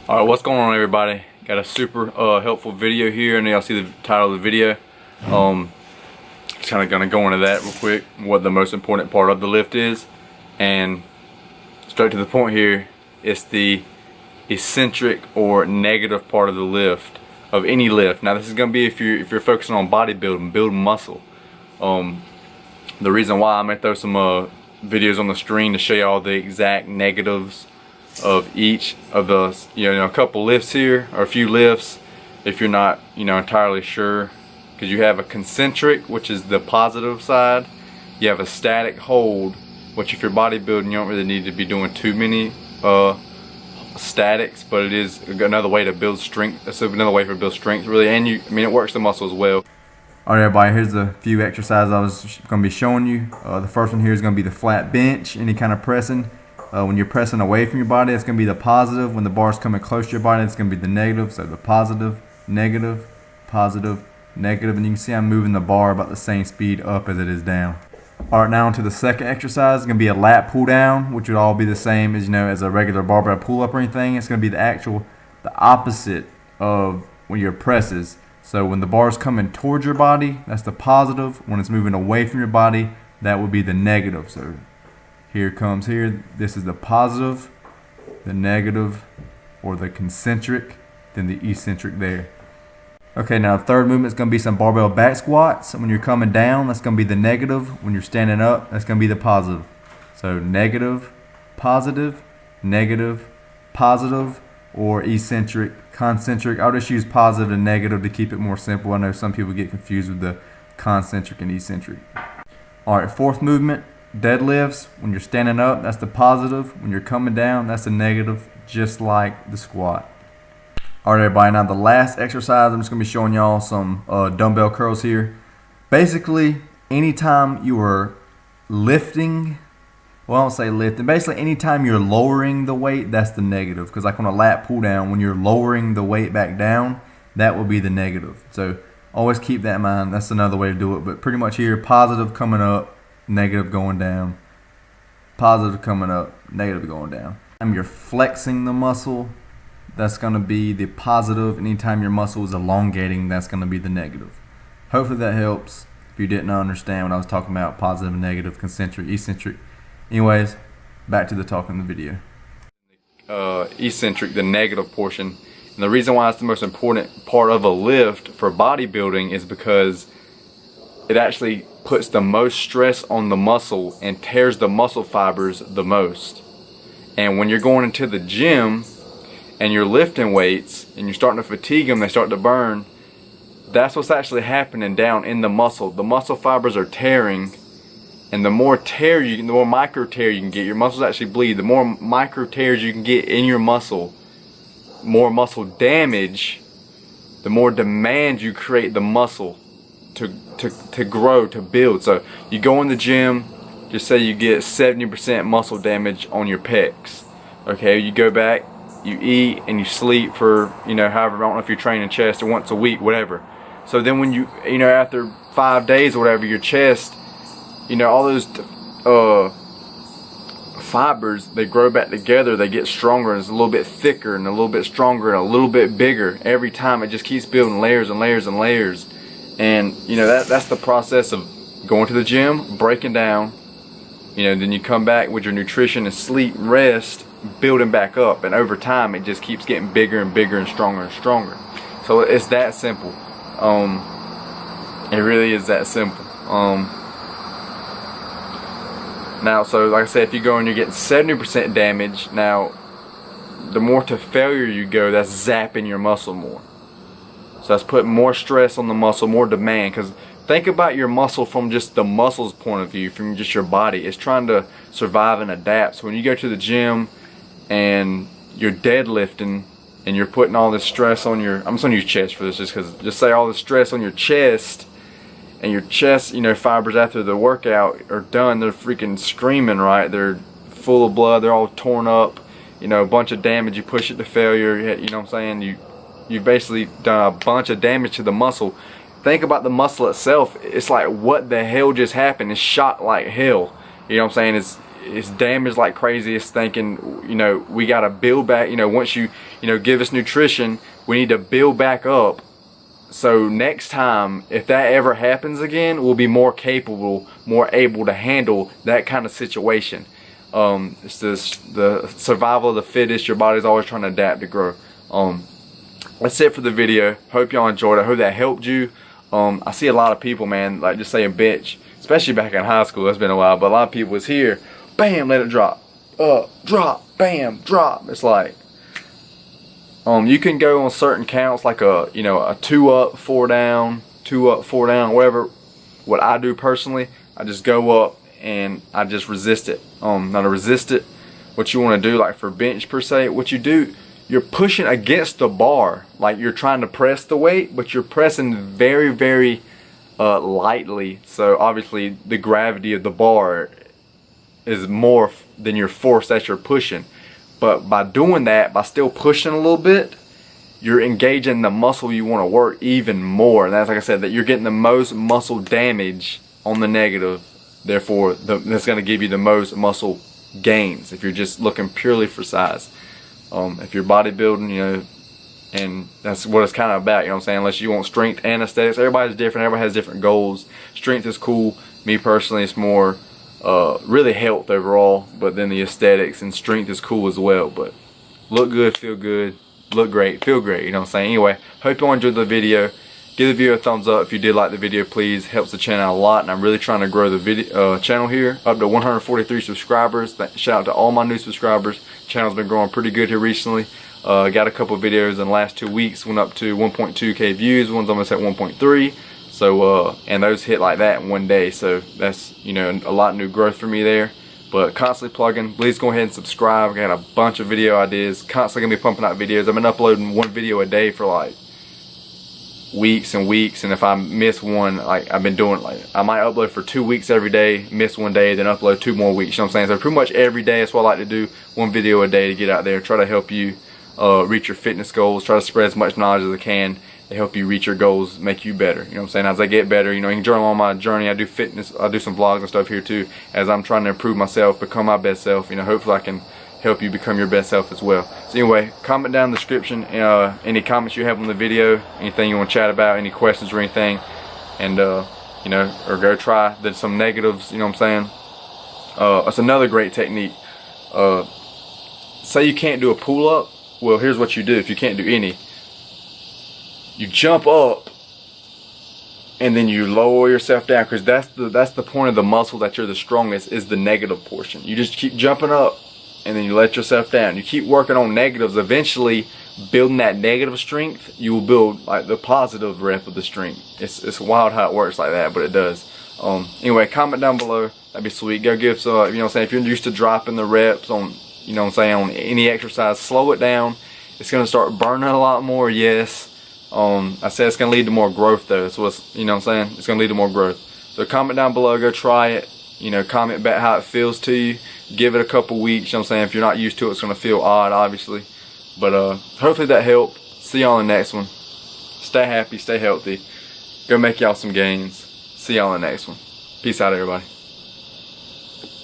Alright, what's going on, everybody? Got a super helpful video here, and y'all see the title of the video. Just kind of gonna go into that real quick, what the most important part of the lift is, and straight to the point here. It's the eccentric or negative part of the lift, of any lift. Now this is gonna be if you're focusing on bodybuilding, building muscle. The reason why I'm gonna throw some videos on the screen to show you all the exact negatives of each of those, a couple lifts here, or a few lifts, if you're not entirely sure, because you have a concentric, which is the positive side. You have a static hold, which if you're bodybuilding, you don't really need to be doing too many statics, but it is another way to build strength. It's another way to build strength, really, and it works the muscle as well. Alright, everybody, here's a few exercises I was going to be showing you. The first one here is going to be the flat bench, any kind of pressing. When you're pressing away from your body, it's going to be the positive. When the bar's coming close to your body, it's going to be the negative. So the positive, negative, positive, negative. And you can see I'm moving the bar about the same speed up as it is down. Alright, now onto the second exercise. It's going to be a lat pull down, which would all be the same as as a regular barbell pull up or anything. It's going to be the opposite of when your presses. So when the bar's coming towards your body, that's the positive. When it's moving away from your body, that would be the negative. So here comes here. This is the positive, the negative, or the concentric, then the eccentric there. Okay, now the third movement is going to be some barbell back squats. When you're coming down, that's going to be the negative. When you're standing up, that's going to be the positive. So negative, positive, or eccentric, concentric. I'll just use positive and negative to keep it more simple. I know some people get confused with the concentric and eccentric. Alright, fourth movement, deadlifts. When you're standing up, that's the positive. When you're coming down, that's the negative, just like the squat. Alright, everybody, now the last exercise, I'm just going to be showing y'all some dumbbell curls here. Basically, anytime you are lifting, well, I don't say lifting, basically anytime you're lowering the weight, that's the negative. Because like on a lat pull down, when you're lowering the weight back down, that will be the negative. So always keep that in mind. That's another way to do it. But pretty much here, positive coming up, negative going down, positive coming up, negative going down. Anytime you're flexing the muscle, that's going to be the positive. Anytime your muscle is elongating, that's going to be the negative. Hopefully that helps if you didn't understand what I was talking about, positive and negative, concentric, eccentric. Anyways, back to the talk in the video. Eccentric, the negative portion. And the reason why it's the most important part of a lift for bodybuilding is because it actually puts the most stress on the muscle and tears the muscle fibers the most. And when you're going into the gym and you're lifting weights and you're starting to fatigue them, they start to burn, that's what's actually happening down in the muscle. The muscle fibers are tearing, and the more the more micro tear you can get, your muscles actually bleed. The more micro tears you can get in your muscle, more muscle damage, the more demand you create the muscle to grow, to build. So you go in the gym, just say you get 70% muscle damage on your pecs. Okay, you go back, you eat and you sleep for however, I don't know if you're training chest or once a week, whatever. So then when you after 5 days or whatever, your chest, all those fibers, they grow back together, they get stronger, and it's a little bit thicker and a little bit stronger and a little bit bigger every time. It just keeps building layers and layers and layers. And that's the process of going to the gym, breaking down, then you come back with your nutrition and sleep and rest, building back up, and over time it just keeps getting bigger and bigger and stronger and stronger. So it's that simple. It really is that simple. Now, so like I said, if you go and you're getting 70% damage, now the more to failure you go, that's zapping your muscle more. So that's putting more stress on the muscle, more demand. Because think about your muscle from just the muscle's point of view, from just your body. It's trying to survive and adapt. So when you go to the gym and you're deadlifting and you're putting all this stress on your, I'm just gonna use chest for this just say all the stress on your chest, and your chest, fibers after the workout are done, they're freaking screaming, right? They're full of blood, they're all torn up, a bunch of damage, you push it to failure, what I'm saying? You've basically done a bunch of damage to the muscle. Think about the muscle itself. It's like, what the hell just happened? It's shot like hell. What I'm saying? it's damaged like crazy. It's thinking, you know, we got to build back. You know, once you know, give us nutrition, we need to build back up. So next time, if that ever happens again, we'll be more capable, more able to handle that kind of situation. It's the survival of the fittest. Your body's always trying to adapt to grow. That's it for the video. Hope y'all enjoyed it. I hope that helped you. I see a lot of people, man, like just saying bench, especially back in high school. It's been a while, but a lot of people was here, bam, let it drop, drop, bam, drop. It's like, you can go on certain counts, like a 2 up, 4 down, 2 up, 4 down, whatever. What I do personally, I just go up and I just resist it. Now to resist it, what you want to do, like for bench per se, what you do, you're pushing against the bar, like you're trying to press the weight, but you're pressing very, very lightly. So obviously the gravity of the bar is more than your force that you're pushing. But by doing that, by still pushing a little bit, you're engaging the muscle you want to work even more. And that's, like I said, that you're getting the most muscle damage on the negative. Therefore, that's going to give you the most muscle gains if you're just looking purely for size. If you're bodybuilding, you know, and that's what it's kind of about, you know what I'm saying? Unless you want strength and aesthetics. Everybody's different. Everybody has different goals. Strength is cool. Me personally, it's more really health overall, but then the aesthetics and strength is cool as well. But look good, feel good, look great, feel great, you know what I'm saying? Anyway, hope you all enjoyed the video. Give the video a thumbs up if you did like the video, please. Helps the channel out a lot, and I'm really trying to grow the video channel here up to 143 subscribers. Shout out to all my new subscribers. Channel's been growing pretty good here recently. Got a couple of videos in the last 2 weeks, went up to 1.2k views. One's almost at 1.3. So and those hit like that in 1 day. So that's, you know, a lot of new growth for me there. But constantly plugging. Please go ahead and subscribe. I got a bunch of video ideas. Constantly gonna be pumping out videos. I've been uploading 1 video a day for like weeks and weeks, and if I miss one, like I've been doing, like I might upload for 2 weeks every day, miss 1 day, then upload 2 more weeks, you know what I'm saying? So pretty much every day, that's what I like to do, 1 video a day to get out there, try to help you reach your fitness goals, try to spread as much knowledge as I can to help you reach your goals, make you better, you know what I'm saying? As I get better, you know, you can journal on my journey. I do fitness, I do some vlogs and stuff here too, as I'm trying to improve myself, become my best self, you know, hopefully I can help you become your best self as well. So anyway, comment down in the description any comments you have on the video, anything you want to chat about, any questions or anything, and you know, or go try some negatives, you know what I'm saying? It's another great technique. Say you can't do a pull-up, well, here's what you do if you can't do any. You jump up and then you lower yourself down, because that's the point of the muscle that you're the strongest, is the negative portion. You just keep jumping up and then you let yourself down. You keep working on negatives. Eventually, building that negative strength, you will build like the positive rep of the strength. It's wild how it works like that, but it does. Anyway, comment down below. That'd be sweet. Go give some, you know what I'm saying, if you're used to dropping the reps on, you know what I'm saying, on any exercise, slow it down. It's gonna start burning a lot more, yes. I said it's gonna lead to more growth though. That's what's, you know what I'm saying, it's gonna lead to more growth. So comment down below, go try it. You know, comment back how it feels to you. Give it a couple weeks, you know what I'm saying? If you're not used to it, it's gonna feel odd, obviously. But hopefully that helped. See y'all in the next one. Stay happy, stay healthy. Go make y'all some gains. See y'all in the next one. Peace out, everybody.